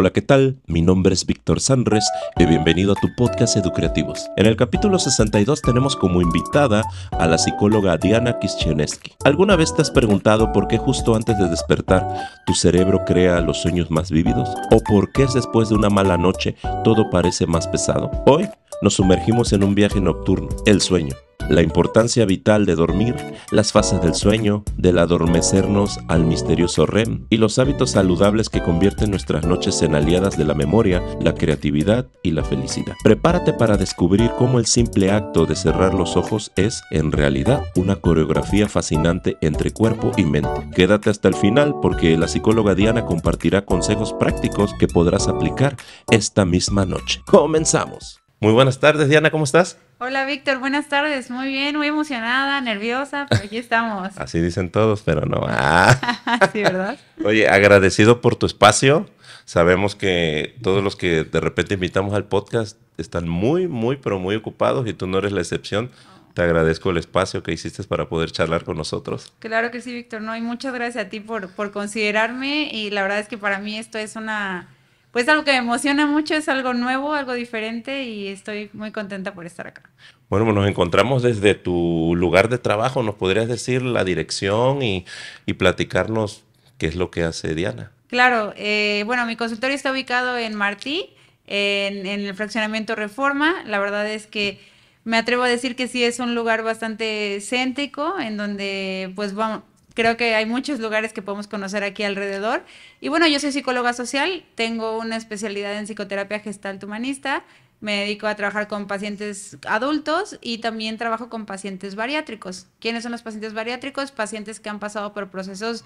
Hola, ¿qué tal? Mi nombre es Víctor Sanres y bienvenido a tu podcast Educreativos. En el capítulo 62 tenemos como invitada a la psicóloga Diana Kiszczynski. ¿Alguna vez te has preguntado por qué justo antes de despertar tu cerebro crea los sueños más vívidos? ¿O por qué después de una mala noche todo parece más pesado? Hoy nos sumergimos en un viaje nocturno, el sueño. La importancia vital de dormir, las fases del sueño, del adormecernos al misterioso REM y los hábitos saludables que convierten nuestras noches en aliadas de la memoria, la creatividad y la felicidad. Prepárate para descubrir cómo el simple acto de cerrar los ojos es, en realidad, una coreografía fascinante entre cuerpo y mente. Quédate hasta el final porque la psicóloga Diana compartirá consejos prácticos que podrás aplicar esta misma noche. ¡Comenzamos! Muy buenas tardes, Diana, ¿cómo estás? Hola Víctor, buenas tardes, muy bien, muy emocionada, nerviosa, pero aquí estamos. Así dicen todos, pero no. Sí, ¿verdad? Oye, agradecido por tu espacio. Sabemos que todos los que de repente invitamos al podcast están pero muy ocupados y tú no eres la excepción. Te agradezco el espacio que hiciste para poder charlar con nosotros. Claro que sí, Víctor, no, y muchas gracias a ti por considerarme y la verdad es que para mí esto es pues algo que me emociona mucho, es algo nuevo, algo diferente y estoy muy contenta por estar acá. Bueno, nos encontramos desde tu lugar de trabajo. ¿Nos podrías decir la dirección y platicarnos qué es lo que hace Diana? Claro, bueno, mi consultorio está ubicado en Martí, en el fraccionamiento Reforma. La verdad es que me atrevo a decir que sí es un lugar bastante céntrico, en donde pues vamos, creo que hay muchos lugares que podemos conocer aquí alrededor. Y bueno, yo soy psicóloga social, tengo una especialidad en psicoterapia gestalt humanista. Me dedico a trabajar con pacientes adultos y también trabajo con pacientes bariátricos. ¿Quiénes son los pacientes bariátricos? Pacientes que han pasado por procesos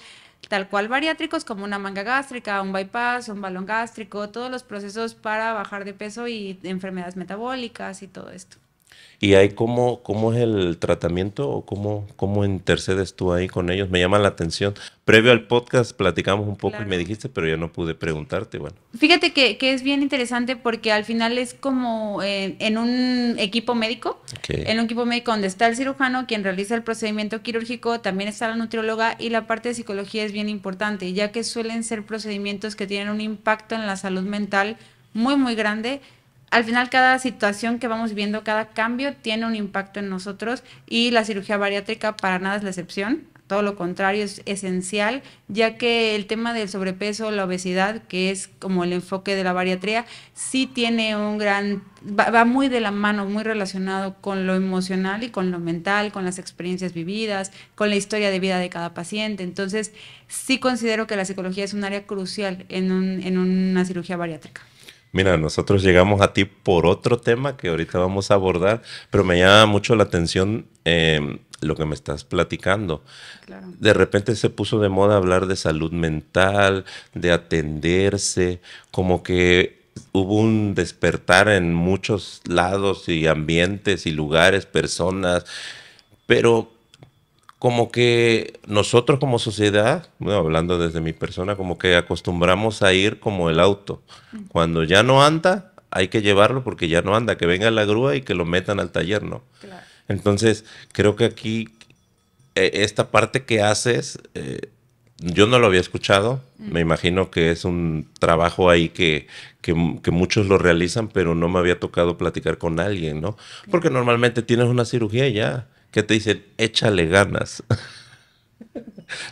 tal cual bariátricos, como una manga gástrica, un bypass, un balón gástrico, todos los procesos para bajar de peso y enfermedades metabólicas y todo esto. ¿Y ahí cómo es el tratamiento o cómo intercedes tú ahí con ellos? Me llama la atención. Previo al podcast platicamos un poco y me Claro. dijiste, pero ya no pude preguntarte, bueno. Fíjate que es bien interesante porque al final es como en un equipo médico, Okay. en un equipo médico donde está el cirujano, quien realiza el procedimiento quirúrgico, también está la nutrióloga y la parte de psicología es bien importante, ya que suelen ser procedimientos que tienen un impacto en la salud mental muy, muy grande. Al final, cada situación que vamos viendo, cada cambio tiene un impacto en nosotros y la cirugía bariátrica para nada es la excepción. Todo lo contrario, es esencial, ya que el tema del sobrepeso, la obesidad, que es como el enfoque de la bariatría, sí tiene va muy de la mano, muy relacionado con lo emocional y con lo mental, con las experiencias vividas, con la historia de vida de cada paciente. Entonces, sí considero que la psicología es un área crucial en una cirugía bariátrica. Mira, nosotros llegamos a ti por otro tema que ahorita vamos a abordar, pero me llama mucho la atención lo que me estás platicando. Claro. De repente se puso de moda hablar de salud mental, de atenderse, como que hubo un despertar en muchos lados y ambientes y lugares, personas, pero como que nosotros como sociedad, bueno, hablando desde mi persona, como que acostumbramos a ir como el auto. Cuando ya no anda, hay que llevarlo porque ya no anda, que venga la grúa y que lo metan al taller, ¿no? Claro. Entonces, creo que aquí esta parte que haces, yo no lo había escuchado. Me imagino que es un trabajo ahí que muchos lo realizan, pero no me había tocado platicar con alguien, ¿no? Porque normalmente tienes una cirugía y ya, que te dicen, échale ganas.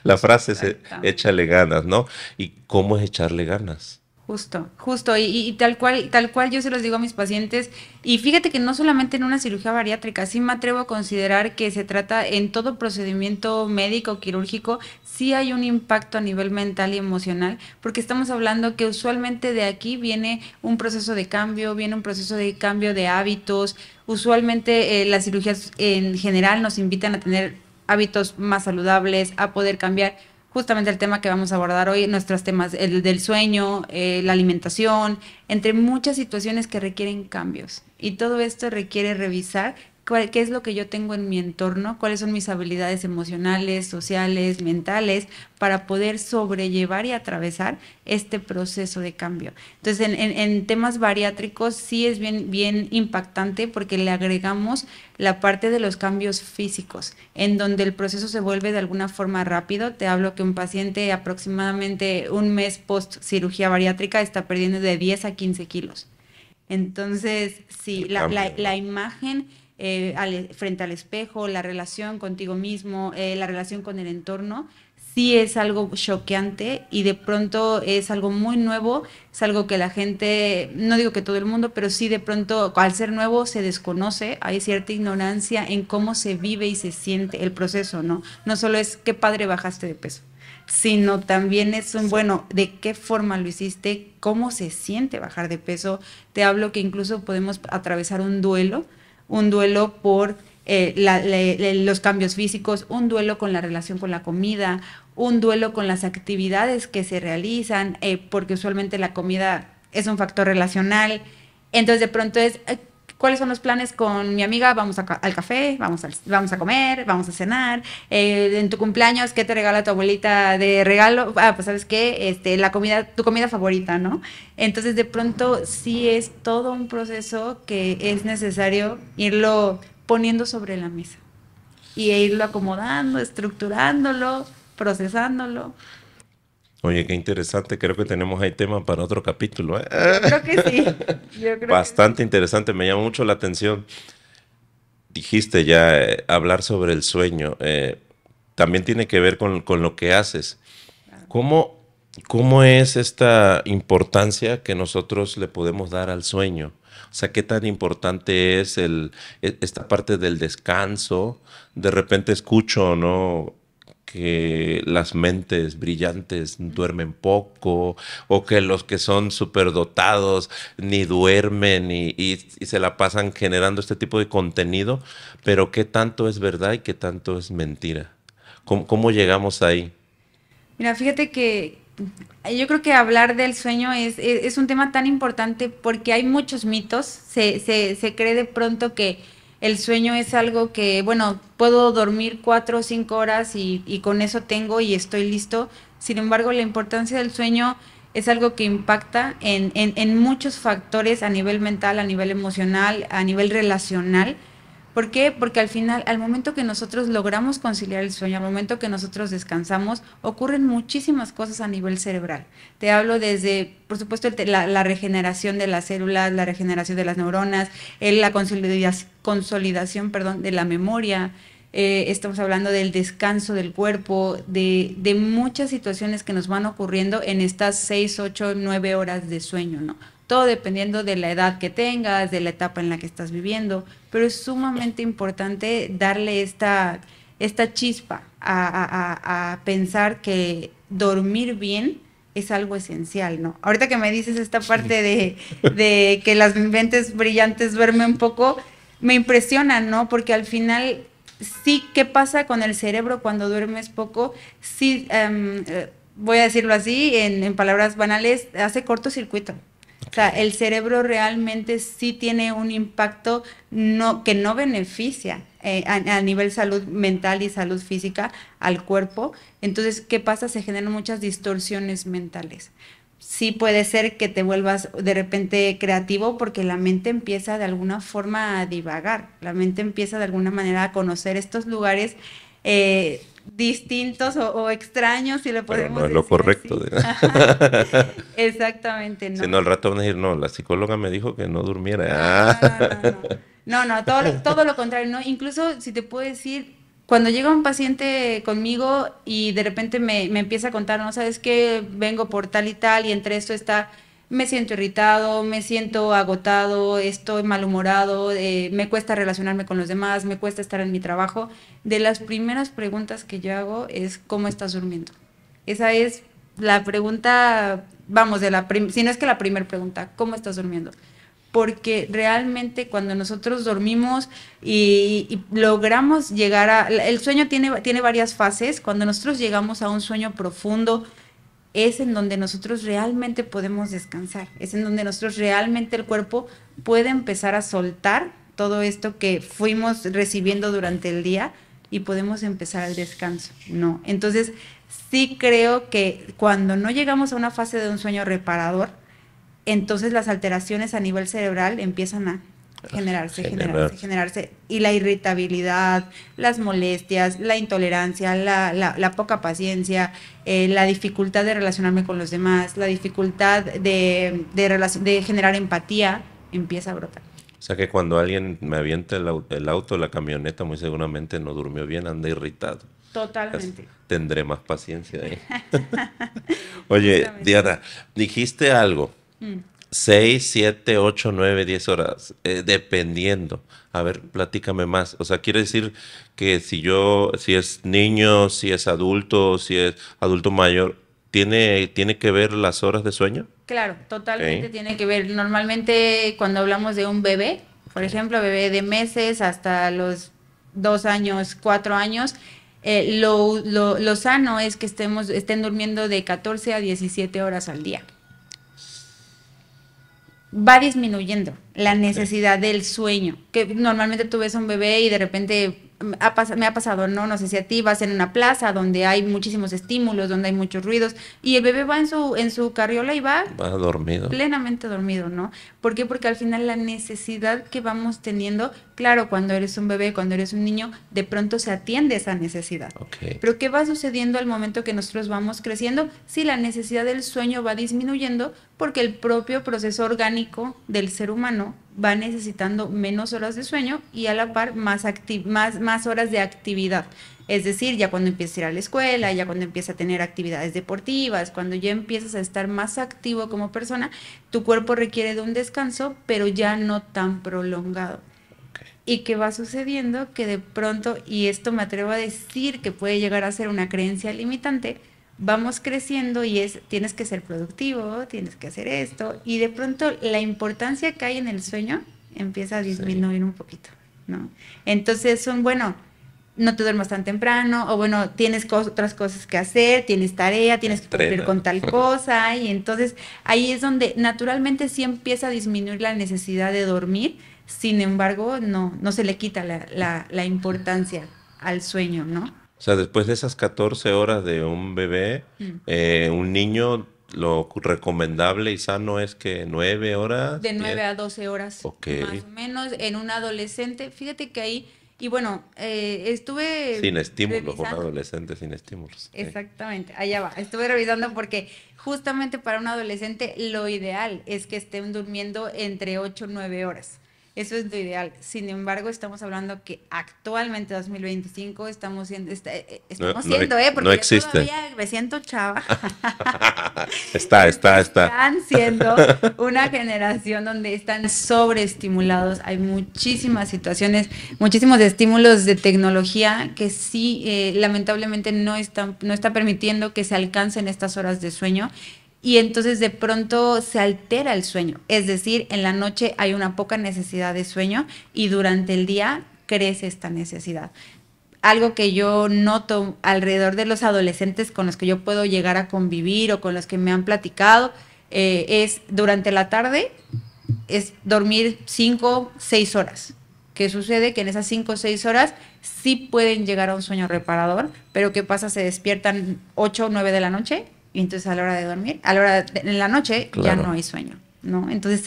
La frase es échale ganas, ¿no? ¿Y cómo es echarle ganas? Justo, y tal cual yo se los digo a mis pacientes, y fíjate que no solamente en una cirugía bariátrica, sí me atrevo a considerar que se trata en todo procedimiento médico, quirúrgico, sí hay un impacto a nivel mental y emocional, porque estamos hablando que usualmente de aquí viene un proceso de cambio, viene un proceso de cambio de hábitos, usualmente las cirugías en general nos invitan a tener hábitos más saludables, a poder cambiar justamente el tema que vamos a abordar hoy, nuestros temas, el del sueño, la alimentación, entre muchas situaciones que requieren cambios. Y todo esto requiere revisar qué es lo que yo tengo en mi entorno, cuáles son mis habilidades emocionales, sociales, mentales, para poder sobrellevar y atravesar este proceso de cambio. Entonces, en temas bariátricos sí es bien impactante porque le agregamos la parte de los cambios físicos, en donde el proceso se vuelve de alguna forma rápido. Te hablo que un paciente aproximadamente un mes post cirugía bariátrica está perdiendo de 10 a 15 kilos. Entonces, sí, la imagen frente al espejo, la relación contigo mismo, la relación con el entorno, sí es algo choqueante y de pronto es algo muy nuevo, es algo que la gente, no digo que todo el mundo, pero sí de pronto al ser nuevo se desconoce, hay cierta ignorancia en cómo se vive y se siente el proceso, ¿no? No solo es qué padre bajaste de peso, sino también es un, bueno, de qué forma lo hiciste, cómo se siente bajar de peso. Te hablo que incluso podemos atravesar un duelo por los cambios físicos, un duelo con la relación con la comida, un duelo con las actividades que se realizan, porque usualmente la comida es un factor relacional. Entonces de pronto es, ¿cuáles son los planes con mi amiga? Vamos al café, vamos a comer, vamos a cenar. En tu cumpleaños, ¿qué te regala tu abuelita de regalo? Ah, pues ¿sabes qué? La comida, tu comida favorita, ¿no? Entonces de pronto sí es todo un proceso que es necesario irlo poniendo sobre la mesa y irlo acomodando, estructurándolo, procesándolo. Oye, qué interesante. Creo que tenemos ahí tema para otro capítulo, ¿eh? Yo creo que sí. Yo creo Bastante interesante. Me llama mucho la atención. Dijiste ya hablar sobre el sueño. También tiene que ver con lo que haces. ¿Cómo, ¿Cómo es esta importancia que nosotros le podemos dar al sueño? O sea, ¿qué tan importante es esta parte del descanso? De repente escucho, ¿no?, que las mentes brillantes duermen poco, o que los que son superdotados ni duermen y se la pasan generando este tipo de contenido, pero ¿qué tanto es verdad y qué tanto es mentira? ¿Cómo llegamos ahí? Mira, fíjate que yo creo que hablar del sueño es un tema tan importante porque hay muchos mitos. Se cree de pronto que el sueño es algo que, bueno, puedo dormir 4 o 5 horas y con eso tengo y estoy listo. Sin embargo, la importancia del sueño es algo que impacta en muchos factores a nivel mental, a nivel emocional, a nivel relacional. ¿Por qué? Porque al final, al momento que nosotros logramos conciliar el sueño, al momento que nosotros descansamos, ocurren muchísimas cosas a nivel cerebral. Te hablo desde, por supuesto, la regeneración de las células, la regeneración de las neuronas, la consolidación, perdón, de la memoria. Estamos hablando del descanso del cuerpo, de muchas situaciones que nos van ocurriendo en estas 6, 8, 9 horas de sueño, ¿no? Todo dependiendo de la edad que tengas, de la etapa en la que estás viviendo, pero es sumamente importante darle esta chispa a pensar que dormir bien es algo esencial, ¿no? Ahorita que me dices esta parte de que las mentes brillantes duermen poco, me impresiona, ¿no? Porque al final, sí, ¿qué pasa con el cerebro cuando duermes poco? Sí, voy a decirlo así, en palabras banales, hace cortocircuito. O sea, el cerebro realmente sí tiene un impacto que no beneficia a nivel salud mental y salud física al cuerpo. Entonces, ¿qué pasa? Se generan muchas distorsiones mentales. Sí puede ser que te vuelvas de repente creativo porque la mente empieza de alguna forma a divagar, la mente empieza de alguna manera a conocer estos lugares distintos o extraños, si le podemos Pero no es lo correcto. Exactamente, no. Si no, al rato van a decir, no, la psicóloga me dijo que no durmiera. No, todo lo contrario, ¿no? Incluso, si te puedo decir, cuando llega un paciente conmigo y de repente me empieza a contar, no sabes qué, vengo por tal y tal, y entre esto está, me siento irritado, me siento agotado, estoy malhumorado, me cuesta relacionarme con los demás, me cuesta estar en mi trabajo. De las primeras preguntas que yo hago es, ¿cómo estás durmiendo? Esa es la pregunta, vamos, si no es que la primera pregunta, ¿cómo estás durmiendo? Porque realmente cuando nosotros dormimos y logramos llegar el sueño tiene varias fases. Cuando nosotros llegamos a un sueño profundo, es en donde nosotros realmente podemos descansar, es en donde nosotros realmente el cuerpo puede empezar a soltar todo esto que fuimos recibiendo durante el día y podemos empezar el descanso, ¿no? Entonces, sí creo que cuando no llegamos a una fase de un sueño reparador, entonces las alteraciones a nivel cerebral empiezan a generarse, y la irritabilidad, las molestias, la intolerancia, la poca paciencia, la dificultad de relacionarme con los demás, la dificultad de generar empatía, empieza a brotar. O sea que cuando alguien me avienta el auto, la camioneta, muy seguramente no durmió bien, anda irritado. Totalmente. Tendré más paciencia ahí. Oye, Diana, dijiste algo. 6, 7, 8, 9, 10 horas, dependiendo. A ver, platícame más. O sea, quiere decir que si es niño, si es adulto mayor, ¿tiene que ver las horas de sueño? Claro, totalmente tiene que ver. Normalmente cuando hablamos de un bebé, por ejemplo, bebé de meses hasta los 2 años, 4 años, lo sano es que estén durmiendo de 14 a 17 horas al día. Va disminuyendo la necesidad del sueño, que normalmente tú ves a un bebé y de repente me ha pasado, no sé si a ti, vas en una plaza donde hay muchísimos estímulos, donde hay muchos ruidos, y el bebé va en su carriola y va dormido, plenamente dormido, ¿no? ¿Por qué? Porque al final la necesidad que vamos teniendo, claro, cuando eres un bebé, cuando eres un niño, de pronto se atiende esa necesidad. Okay. Pero ¿qué va sucediendo al momento que nosotros vamos creciendo? Sí, la necesidad del sueño va disminuyendo porque el propio proceso orgánico del ser humano va necesitando menos horas de sueño y a la par más horas de actividad. Es decir, ya cuando empiezas a ir a la escuela, ya cuando empiezas a tener actividades deportivas, cuando ya empiezas a estar más activo como persona, tu cuerpo requiere de un descanso, pero ya no tan prolongado. Okay. ¿Y qué va sucediendo? Que de pronto, y esto me atrevo a decir que puede llegar a ser una creencia limitante, vamos creciendo y tienes que ser productivo, tienes que hacer esto, y de pronto la importancia que hay en el sueño empieza a disminuir un poquito, ¿no? Entonces no te duermas tan temprano, o tienes otras cosas que hacer, tienes tarea, tienes que cumplir con tal cosa, y entonces ahí es donde naturalmente sí empieza a disminuir la necesidad de dormir. Sin embargo, no se le quita la importancia al sueño, ¿no? O sea, después de esas 14 horas de un bebé, un niño, lo recomendable y sano es que 9 horas. De 9 a 12 horas, okay, más o menos. En un adolescente, fíjate que ahí, y estuve sin estímulos, revisando. Un adolescente sin estímulos. Exactamente, allá va. Estuve revisando porque justamente para un adolescente lo ideal es que estén durmiendo entre 8 y 9 horas. Eso es lo ideal. Sin embargo, estamos hablando que actualmente, 2025, estamos siendo, porque no existe. Todavía me siento chava. Está. Están siendo una generación donde están sobreestimulados. Hay muchísimas situaciones, muchísimos estímulos de tecnología que sí, lamentablemente no está permitiendo que se alcancen estas horas de sueño. Y entonces de pronto se altera el sueño, es decir, en la noche hay una poca necesidad de sueño y durante el día crece esta necesidad. Algo que yo noto alrededor de los adolescentes con los que yo puedo llegar a convivir o con los que me han platicado, es durante la tarde, es dormir 5, 6 horas. ¿Qué sucede? Que en esas 5 o 6 horas sí pueden llegar a un sueño reparador, pero ¿qué pasa? Se despiertan 8 o 9 de la noche. Y entonces a la hora de dormir, en la noche, claro, ya no hay sueño, ¿no? Entonces,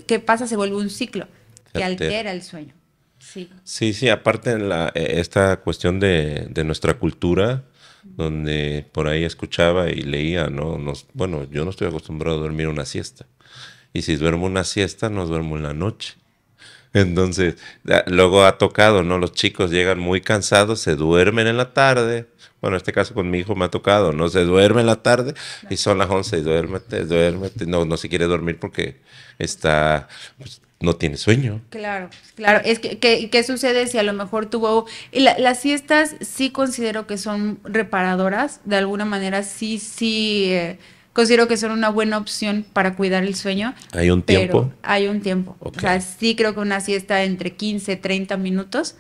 ¿qué pasa? Se vuelve un ciclo que altera el sueño. Sí, aparte esta cuestión de nuestra cultura, donde por ahí escuchaba y leía, ¿no? Yo no estoy acostumbrado a dormir una siesta. Y si duermo una siesta, no duermo en la noche. Entonces, luego ha tocado, ¿no? Los chicos llegan muy cansados, se duermen en la tarde. Bueno, en este caso con mi hijo me ha tocado, ¿no? Se duerme en la tarde y son las 11 y duérmete. No se quiere dormir porque no tiene sueño. Claro. Es que ¿qué sucede si a lo mejor las siestas sí considero que son reparadoras? De alguna manera sí, considero que son una buena opción para cuidar el sueño. ¿Hay un tiempo? Hay un tiempo. Okay. O sea, sí creo que una siesta entre 15, 30 minutos,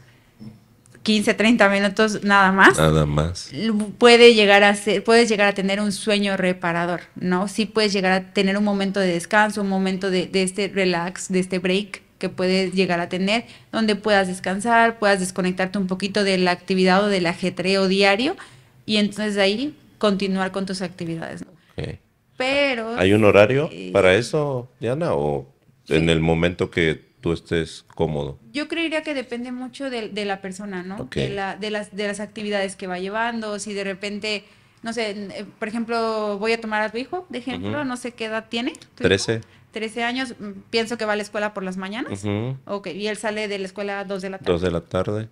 15, 30 minutos nada más. Nada más. Puedes llegar a tener un sueño reparador, ¿no? Sí puedes llegar a tener un momento de descanso, un momento de este relax, de este break que puedes llegar a tener, donde puedas descansar, puedas desconectarte un poquito de la actividad o del ajetreo diario y entonces de ahí continuar con tus actividades, ¿no? Ok. Pero ¿Hay un horario para eso, Diana? ¿O en sí, el momento que tú estés cómodo? yo creería que depende mucho de la persona, ¿no? Ok. De las actividades que va llevando, si de repente, no sé, por ejemplo, voy a tomar a tu hijo, de ejemplo, Ujú. no sé qué edad tiene tu hijo, 13. 13 años, pienso que va a la escuela por las mañanas, Ujú. ok, y él sale de la escuela a 2 de la 2 tarde. de la tarde.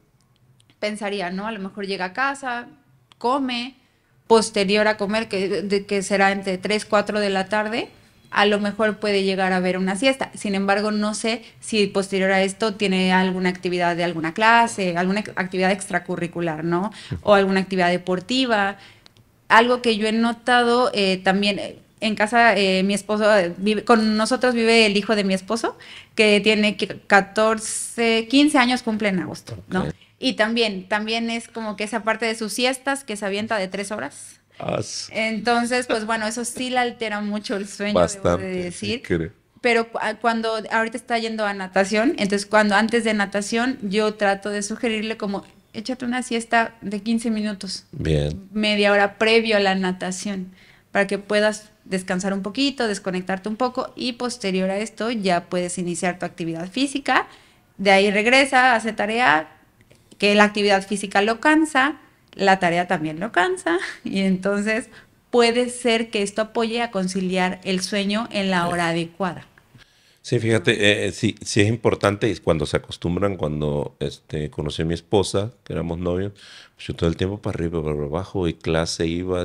Pensaría, ¿no? A lo mejor llega a casa, come, posterior a comer, que será entre 3 4 de la tarde, a lo mejor puede llegar a ver una siesta. Sin embargo, no sé si posterior a esto tiene alguna actividad de alguna clase, alguna actividad extracurricular, ¿no? O alguna actividad deportiva. Algo que yo he notado también en casa, mi esposo vive, con nosotros vive el hijo de mi esposo, que tiene 14, 15 años, cumple en agosto, ¿no? Ok. Y también es como que esa parte de sus siestas que se avienta de 3 horas. Entonces, pues bueno, eso sí le altera mucho el sueño, debo de Bastante, sí decir. creo. Pero cuando ahorita está yendo a natación, entonces cuando antes de natación yo trato de sugerirle como échate una siesta de 15 minutos, Bien. media hora previo a la natación, para que puedas descansar un poquito, desconectarte un poco y posterior a esto ya puedes iniciar tu actividad física. De ahí regresa, hace tarea, que la actividad física lo cansa, la tarea también lo cansa y entonces puede ser que esto apoye a conciliar el sueño en la hora adecuada. Sí, ¿No? fíjate, sí, sí es importante y cuando se acostumbran, cuando conocí a mi esposa, que éramos novios, pues yo todo el tiempo para arriba, para abajo, y clase iba,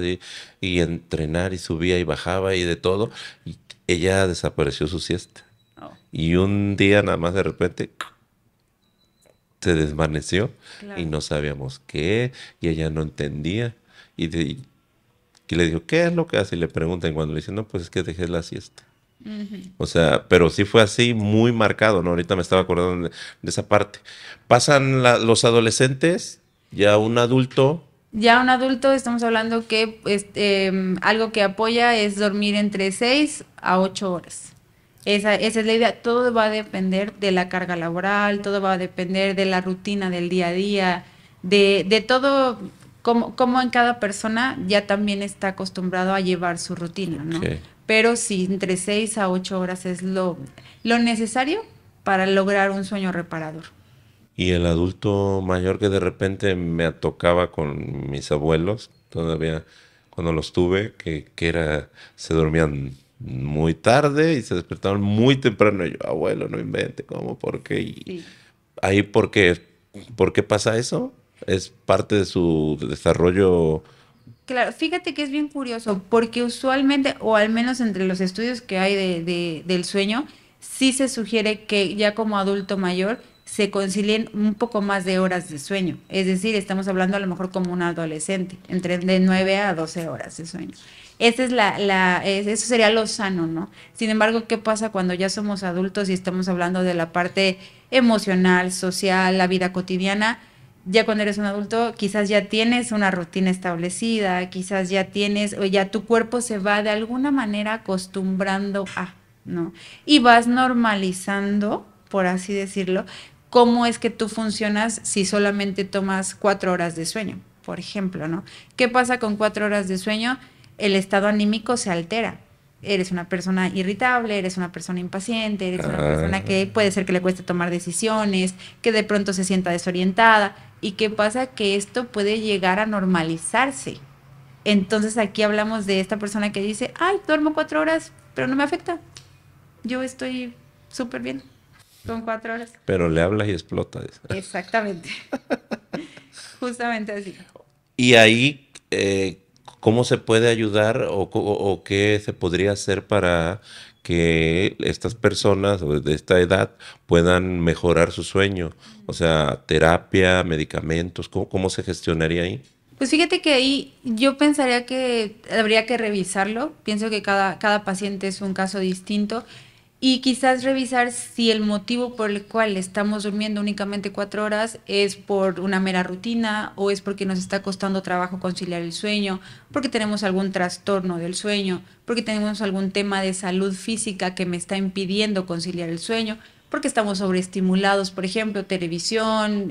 y entrenar, y subía y bajaba, y de todo, y ella desapareció su siesta. Oh, Y un día nada más de repente se desvaneció y claro. no sabíamos qué, y ella no entendía. Y le digo, ¿qué es lo que hace? Y le preguntan, y cuando le dicen, no, pues es que dejé la siesta. Ujú. O sea, pero sí fue así muy marcado, ¿no? Ahorita me estaba acordando de esa parte. Pasan los adolescentes, ya un adulto. Ya un adulto estamos hablando que algo que apoya es dormir entre 6 a 8 horas. Esa es la idea. Todo va a depender de la carga laboral, todo va a depender de la rutina del día a día, de todo, como en cada persona ya también está acostumbrado a llevar su rutina, ¿no? Ok. Pero sí, entre 6 a 8 horas es lo necesario para lograr un sueño reparador. Y el adulto mayor que de repente me tocaba con mis abuelos, todavía cuando los tuve, se dormían muy tarde y se despertaban muy temprano. Y yo, abuelo, no invente, ¿cómo? ¿Por qué? Y Sí. ahí, ¿por qué pasa eso? Es parte de su desarrollo. Claro, fíjate que es bien curioso, porque usualmente, o al menos entre los estudios que hay del sueño, sí se sugiere que ya como adulto mayor se concilien un poco más de horas de sueño. Es decir, estamos hablando a lo mejor como un adolescente, entre de 9 a 12 horas de sueño. Esa es eso sería lo sano, ¿no? Sin embargo, ¿qué pasa cuando ya somos adultos y estamos hablando de la parte emocional, social, la vida cotidiana? Ya cuando eres un adulto, quizás ya tienes una rutina establecida, quizás ya tienes, o ya tu cuerpo se va de alguna manera acostumbrando a, ¿no? Y vas normalizando, por así decirlo, cómo es que tú funcionas si solamente tomas 4 horas de sueño, por ejemplo, ¿no? ¿Qué pasa con 4 horas de sueño? El estado anímico se altera. Eres una persona irritable, eres una persona impaciente, eres una persona Ah, que puede ser que le cueste tomar decisiones, que de pronto se sienta desorientada. ¿Y qué pasa? Que esto puede llegar a normalizarse. Entonces aquí hablamos de esta persona que dice, ay, duermo 4 horas, pero no me afecta. Yo estoy súper bien con 4 horas. pero le hablas y explota. Exactamente. Justamente así. Y ahí, ¿cómo se puede ayudar o qué se podría hacer para que estas personas de esta edad puedan mejorar su sueño? O sea, terapia, medicamentos, ¿cómo se gestionaría ahí? Pues fíjate que ahí yo pensaría que habría que revisarlo. Pienso que cada paciente es un caso distinto y quizás revisar si el motivo por el cual estamos durmiendo únicamente 4 horas es por una mera rutina o es porque nos está costando trabajo conciliar el sueño, porque tenemos algún trastorno del sueño, porque tenemos algún tema de salud física que me está impidiendo conciliar el sueño. porque estamos sobreestimulados, por ejemplo, televisión,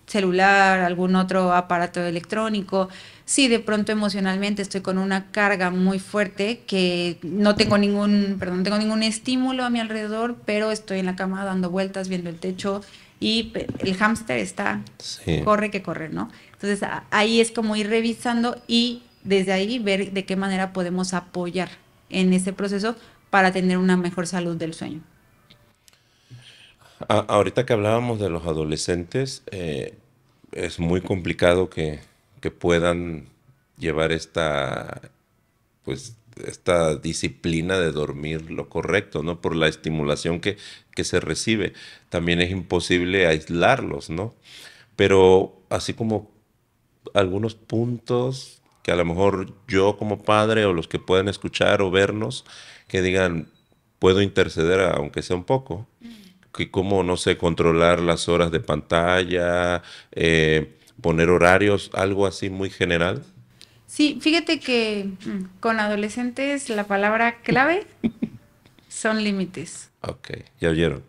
celular, algún otro aparato electrónico. Si de pronto emocionalmente estoy con una carga muy fuerte que no tengo no tengo ningún estímulo a mi alrededor, pero estoy en la cama dando vueltas, viendo el techo y el hámster está, Sí. corre que corre, ¿no? Entonces ahí es como ir revisando y desde ahí ver de qué manera podemos apoyar en ese proceso para tener una mejor salud del sueño. Ahorita que hablábamos de los adolescentes, es muy complicado que puedan llevar esta disciplina de dormir lo correcto, ¿no? Por la estimulación que se recibe. También es imposible aislarlos, ¿no? Pero así como algunos puntos que a lo mejor yo como padre o los que puedan escuchar o vernos, que digan, puedo interceder aunque sea un poco, que como, no sé, controlar las horas de pantalla, poner horarios, algo así muy general. Sí, fíjate que con adolescentes la palabra clave son límites. Ok, ya oyeron.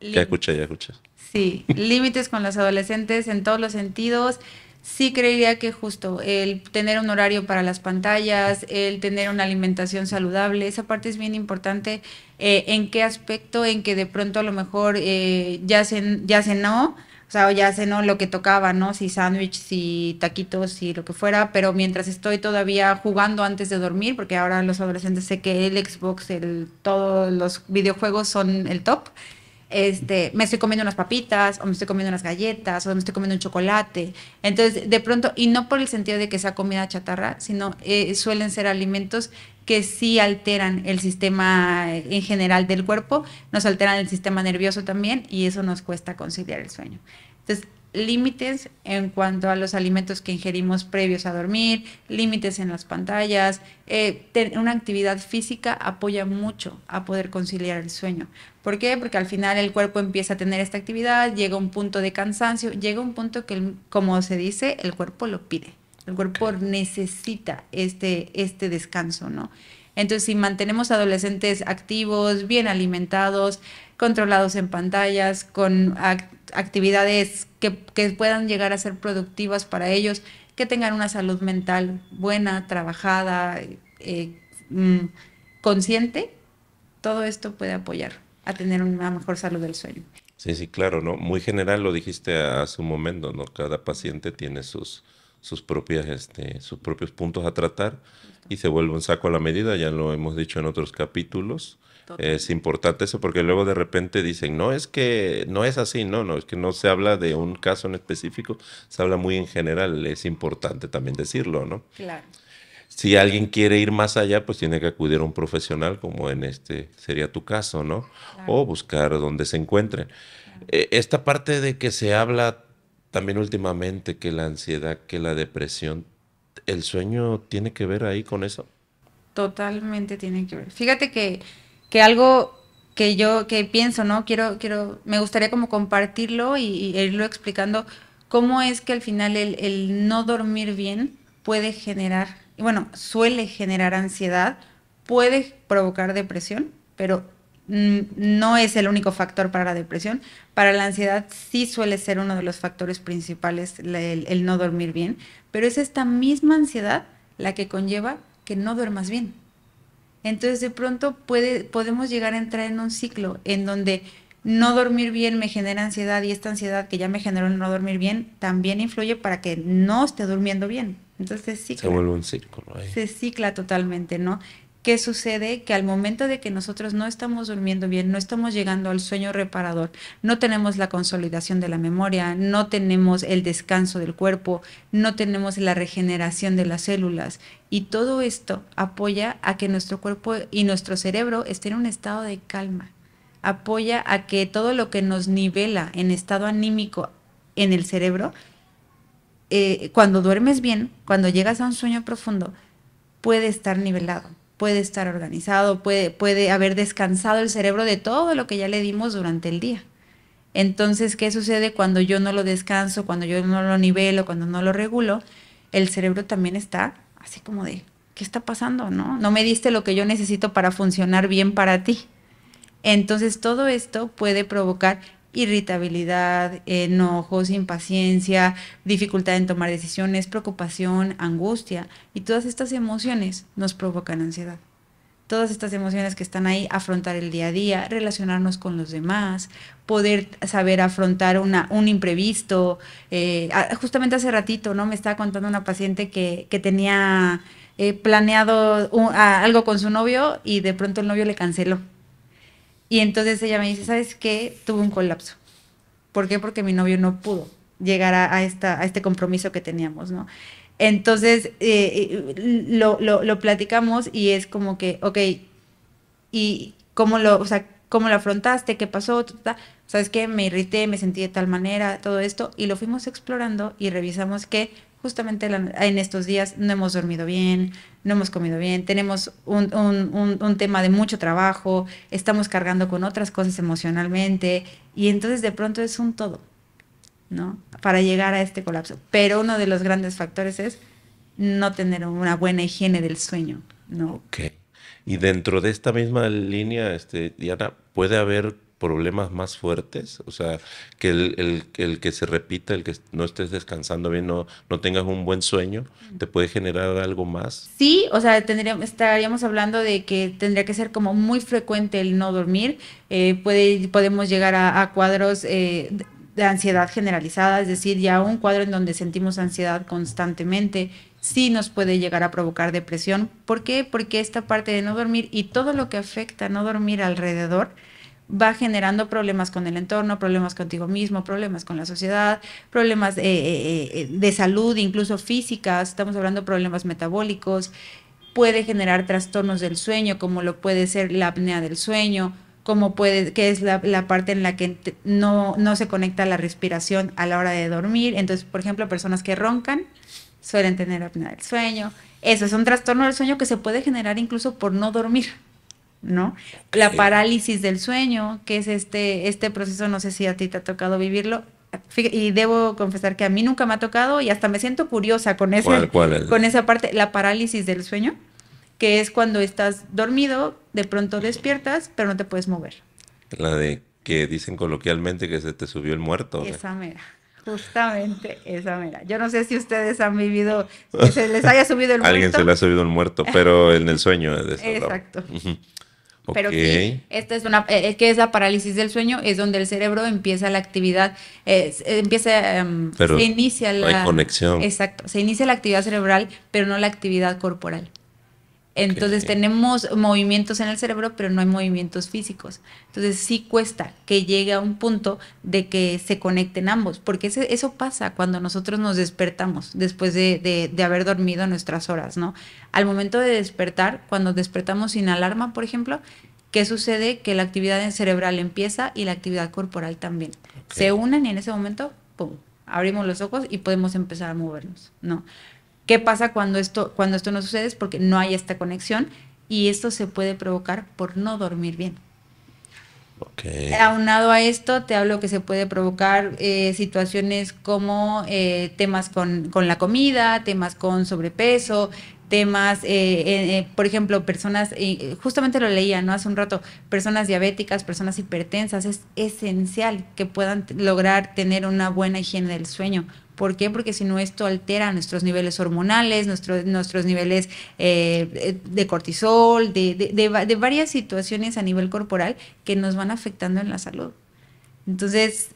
Ya escuché, ya escuché. Sí, límites con los adolescentes en todos los sentidos. Sí creería que justo el tener un horario para las pantallas, el tener una alimentación saludable, esa parte es bien importante. ¿En qué aspecto? En que de pronto a lo mejor ya cenó, o sea, o ya cenó lo que tocaba, ¿no? Si sándwich, si taquitos, si lo que fuera, pero mientras estoy todavía jugando antes de dormir, porque ahora los adolescentes sé que el Xbox, todos los videojuegos son el top. Me estoy comiendo unas papitas, o me estoy comiendo unas galletas, o me estoy comiendo un chocolate. Entonces, de pronto, y no por el sentido de que sea comida chatarra, sino suelen ser alimentos que sí alteran el sistema en general del cuerpo, nos alteran el sistema nervioso también, y eso nos cuesta conciliar el sueño. Entonces, límites en cuanto a los alimentos que ingerimos previos a dormir, límites en las pantallas, una actividad física apoya mucho a poder conciliar el sueño. ¿Por qué? Porque al final el cuerpo empieza a tener esta actividad, llega un punto de cansancio, llega un punto que, como se dice, el cuerpo lo pide. El cuerpo necesita este descanso, ¿no? Entonces, si mantenemos adolescentes activos, bien alimentados, controlados en pantallas, con actividades que puedan llegar a ser productivas para ellos, que tengan una salud mental buena, trabajada, mm, consciente, todo esto puede apoyar a tener una mejor salud del sueño. Sí, sí, claro, ¿no? Muy general lo dijiste hace un momento, ¿no? Cada paciente tiene sus propios puntos a tratar y se vuelve un saco a la medida, ya lo hemos dicho en otros capítulos. Es importante eso porque luego de repente dicen, no, es que no es así, no, es que no se habla de un caso en específico, se habla muy en general, es importante también decirlo, ¿no? Claro. Si alguien quiere ir más allá, pues tiene que acudir a un profesional, como en este sería tu caso, ¿no? Claro. O buscar donde se encuentren. Claro. Esta parte de que se habla también últimamente, que la ansiedad, que la depresión, ¿el sueño tiene que ver ahí con eso? Totalmente tiene que ver. Fíjate que algo que pienso, ¿no? Me gustaría como compartirlo y irlo explicando cómo es que al final el no dormir bien puede generar, y bueno, suele generar ansiedad, puede provocar depresión, pero no es el único factor para la depresión. Para la ansiedad sí suele ser uno de los factores principales el no dormir bien, pero es esta misma ansiedad la que conlleva que no duermas bien. Entonces de pronto podemos llegar a entrar en un ciclo en donde no dormir bien me genera ansiedad y esta ansiedad que ya me generó el no dormir bien también influye para que no esté durmiendo bien. Entonces Se vuelve un círculo ahí. se cicla totalmente, ¿no? ¿Qué sucede? Que al momento de que nosotros no estamos durmiendo bien, no estamos llegando al sueño reparador, no tenemos la consolidación de la memoria, no tenemos el descanso del cuerpo, no tenemos la regeneración de las células. Y todo esto apoya a que nuestro cuerpo y nuestro cerebro estén en un estado de calma. Apoya a que todo lo que nos nivela en estado anímico en el cerebro, cuando duermes bien, cuando llegas a un sueño profundo, puede estar nivelado, puede estar organizado, puede haber descansado el cerebro de todo lo que ya le dimos durante el día. Entonces, ¿qué sucede cuando yo no lo descanso, cuando yo no lo nivelo, cuando no lo regulo? El cerebro también está así como de, ¿qué está pasando? ¿No? No me diste lo que yo necesito para funcionar bien para ti. Entonces todo esto puede provocar irritabilidad, enojos, impaciencia, dificultad en tomar decisiones, preocupación, angustia, y todas estas emociones nos provocan ansiedad. Todas estas emociones que están ahí, afrontar el día a día, relacionarnos con los demás, poder saber afrontar un imprevisto. Justamente hace ratito, ¿no? Me estaba contando una paciente que tenía planeado algo con su novio y de pronto el novio le canceló. Y entonces ella me dice, ¿sabes qué? Tuve un colapso. ¿Por qué? Porque mi novio no pudo llegar a este compromiso que teníamos, ¿no? Entonces, lo platicamos y es como que, ok, ¿y cómo lo afrontaste? ¿Qué pasó? ¿Sabes qué? Me irrité, me sentí de tal manera, todo esto, y lo fuimos explorando y revisamos que justamente en estos días no hemos dormido bien, no hemos comido bien, tenemos un tema de mucho trabajo, estamos cargando con otras cosas emocionalmente, y entonces de pronto es un todo, ¿no? Para llegar a este colapso. Pero uno de los grandes factores es no tener una buena higiene del sueño, ¿no? Ok. Y dentro de esta misma línea, Diana, ¿puede haber problemas más fuertes? O sea, que el que se repita, el que no estés descansando bien, no tengas un buen sueño, ¿te puede generar algo más? Sí, o sea, estaríamos hablando de que tendría que ser como muy frecuente el no dormir. Podemos llegar a cuadros de ansiedad generalizada, es decir, ya un cuadro en donde sentimos ansiedad constantemente, sí nos puede llegar a provocar depresión. ¿Por qué? Porque esta parte de no dormir y todo lo que afecta a no dormir alrededor va generando problemas con el entorno, problemas contigo mismo, problemas con la sociedad, problemas de salud, incluso físicas, estamos hablando de problemas metabólicos, puede generar trastornos del sueño, como lo puede ser la apnea del sueño, que es la parte en la que no se conecta la respiración a la hora de dormir. Entonces, por ejemplo, personas que roncan suelen tener apnea del sueño. Eso es un trastorno del sueño que se puede generar incluso por no dormir, ¿no? Ok. La parálisis del sueño, que es este proceso, no sé si a ti te ha tocado vivirlo, y debo confesar que a mí nunca me ha tocado y hasta me siento curiosa con ¿Cuál? con esa parte, la parálisis del sueño, que es cuando estás dormido, de pronto despiertas, pero no te puedes mover. La de que dicen coloquialmente que se te subió el muerto. ¿O qué? Esa mera. Justamente esa mera. Yo no sé si ustedes han vivido que se les haya subido el muerto. Alguien se le ha subido el muerto, pero en el sueño de eso hablaba. Exacto. Ujú. Pero Ok. sí, esta es ¿qué es la parálisis del sueño? Es donde el cerebro empieza la actividad, Pero se inicia no hay conexión. exacto, se inicia la actividad cerebral, pero no la actividad corporal. Entonces Ok. tenemos movimientos en el cerebro, pero no hay movimientos físicos. Entonces sí cuesta que llegue a un punto de que se conecten ambos, porque eso pasa cuando nosotros nos despertamos después de haber dormido nuestras horas, ¿no? Al momento de despertar, cuando despertamos sin alarma, por ejemplo, ¿qué sucede? Que la actividad cerebral empieza y la actividad corporal también. Ok. Se unen y en ese momento, ¡pum!, abrimos los ojos y podemos empezar a movernos, ¿no? ¿Qué pasa cuando esto no sucede? Es porque no hay esta conexión y esto se puede provocar por no dormir bien. Ok. Aunado a esto, te hablo que se puede provocar situaciones como temas con la comida, temas con sobrepeso, temas, por ejemplo, personas, justamente lo leía, ¿no? Hace un rato, personas diabéticas, personas hipertensas, es esencial que puedan lograr tener una buena higiene del sueño. ¿Por qué? Porque si no, esto altera nuestros niveles hormonales, nuestros niveles de cortisol, de varias situaciones a nivel corporal que nos van afectando en la salud. Entonces,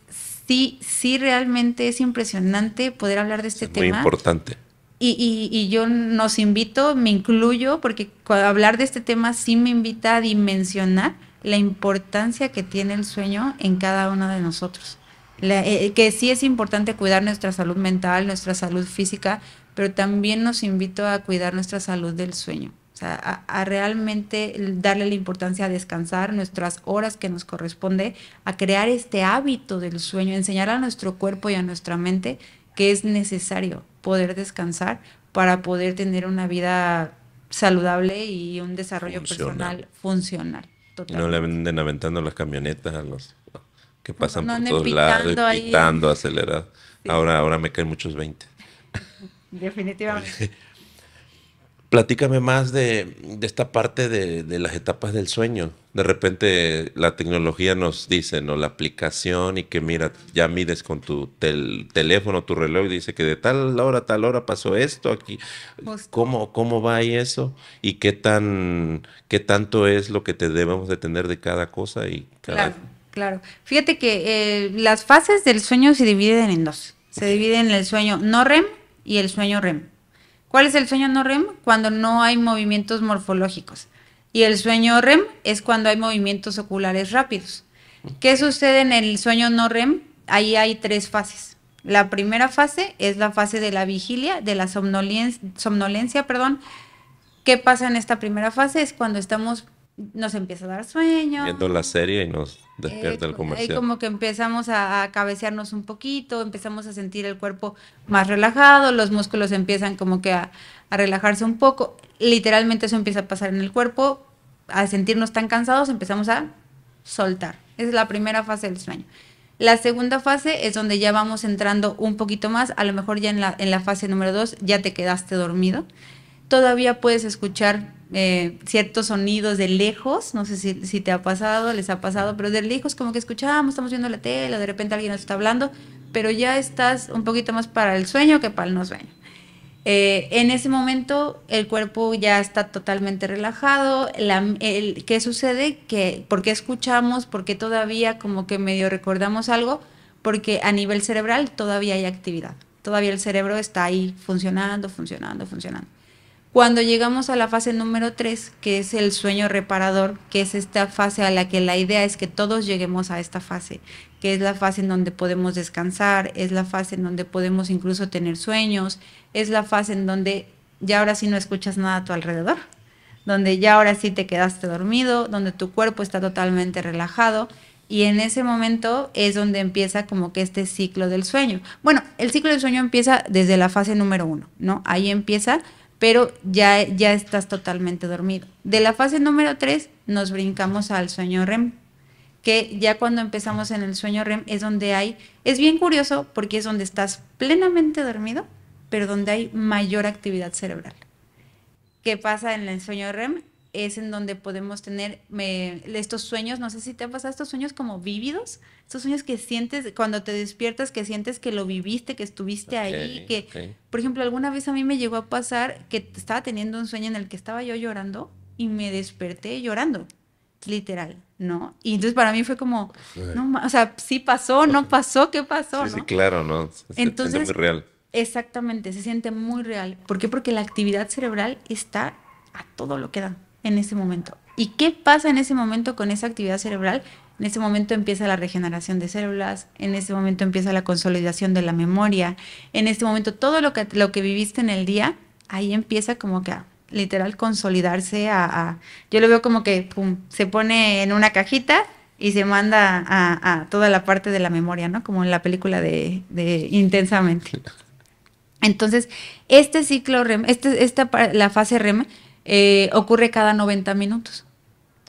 sí realmente es impresionante poder hablar de este Es muy tema. importante. Y yo nos invito, me incluyo, porque hablar de este tema sí me invita a dimensionar la importancia que tiene el sueño en cada uno de nosotros. Que sí es importante cuidar nuestra salud mental, nuestra salud física, pero también nos invito a cuidar nuestra salud del sueño. O sea, a realmente darle la importancia a descansar nuestras horas que nos corresponde, a crear este hábito del sueño, enseñar a nuestro cuerpo y a nuestra mente que es necesario poder descansar para poder tener una vida saludable y un desarrollo personal funcional. Y no le Totalmente. venden aventando las camionetas a los que pasan No por anden todos lados, pitando ahí. pitando, acelerado. Sí, Ahora me caen muchos 20. definitivamente. Platícame más de esta parte de las etapas del sueño. De repente la tecnología nos dice, ¿no? La aplicación y que mira, ya mides con tu teléfono, tu reloj y dice que de tal hora pasó esto aquí. Justo. ¿Cómo va ahí eso? ¿Y qué tanto es lo que te debemos de tener de cada cosa y cada... Claro, claro. Fíjate que las fases del sueño se dividen en dos. Se Ok. dividen en el sueño no REM y el sueño REM. ¿Cuál es el sueño no REM? Cuando no hay movimientos morfológicos. Y el sueño REM es cuando hay movimientos oculares rápidos. ¿Qué sucede en el sueño no REM? Ahí hay tres fases. La primera fase es la fase de la vigilia, de la somnolencia, perdón. ¿Qué pasa en esta primera fase? Es cuando nos empieza a dar sueño, Viendo la serie y nos despierta el ahí comercial. como que empezamos a cabecearnos un poquito, empezamos a sentir el cuerpo más relajado, los músculos empiezan como que a relajarse un poco, literalmente eso empieza a pasar en el cuerpo, a sentirnos tan cansados, empezamos a soltar. Esa es la primera fase del sueño. La segunda fase es donde ya vamos entrando un poquito más, a lo mejor ya en la fase número 2 ya te quedaste dormido. Todavía puedes escuchar ciertos sonidos de lejos, no sé si te ha pasado, les ha pasado, pero de lejos como que escuchamos, estamos viendo la tele, o de repente alguien nos está hablando, pero ya estás un poquito más para el sueño que para el no sueño. En ese momento el cuerpo ya está totalmente relajado. ¿Qué sucede? ¿Por qué escuchamos? ¿Por qué todavía como que medio recordamos algo? Porque a nivel cerebral todavía hay actividad. Todavía el cerebro está ahí funcionando, funcionando, funcionando. Cuando llegamos a la fase número 3, que es el sueño reparador, que es esta fase a la que la idea es que todos lleguemos a esta fase, que es la fase en donde podemos descansar, es la fase en donde podemos incluso tener sueños, es la fase en donde ya ahora sí no escuchas nada a tu alrededor, donde ya ahora sí te quedaste dormido, donde tu cuerpo está totalmente relajado. Y en ese momento es donde empieza como que este ciclo del sueño. Bueno, el ciclo del sueño empieza desde la fase número 1, ¿no? Ahí empieza, pero ya estás totalmente dormido. De la fase número 3 nos brincamos al sueño REM, que ya cuando empezamos en el sueño REM es donde es bien curioso porque es donde estás plenamente dormido, pero donde hay mayor actividad cerebral. ¿Qué pasa en el sueño REM? Es en donde podemos tener estos sueños, no sé si te han pasado estos sueños como vívidos, estos sueños que sientes cuando te despiertas, que sientes que lo viviste, que estuviste ahí, que, Ok. por ejemplo, alguna vez a mí me llegó a pasar que estaba teniendo un sueño en el que estaba yo llorando y me desperté llorando, literal, ¿no? Y entonces para mí fue como, no, o sea, sí pasó, no pasó, ¿qué pasó, Sí, sí, no? claro, ¿no? Se siente muy Entonces, real. exactamente, se siente muy real. ¿Por qué? Porque la actividad cerebral está a todo lo que da en ese momento. ¿Y qué pasa en ese momento con esa actividad cerebral? En ese momento empieza la regeneración de células, en ese momento empieza la consolidación de la memoria, en ese momento todo lo que viviste en el día, ahí empieza como que a literal consolidarse yo lo veo como que pum, se pone en una cajita y se manda a toda la parte de la memoria, ¿no? Como en la película de Intensamente. Entonces, este ciclo REM, la fase REM, ocurre cada 90 minutos.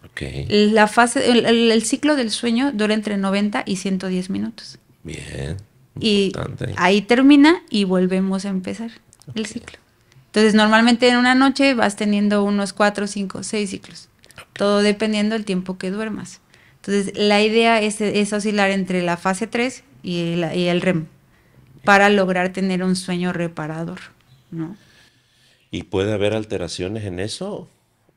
Ok, El ciclo del sueño dura entre 90 y 110 minutos. bien, Y importante. ahí termina y volvemos a empezar el ciclo. Entonces, normalmente en una noche vas teniendo unos 4, 5, 6 ciclos. Todo dependiendo del tiempo que duermas. Entonces, la idea es oscilar entre la fase 3 y el REM para lograr tener un sueño reparador, ¿no? ¿Y puede haber alteraciones en eso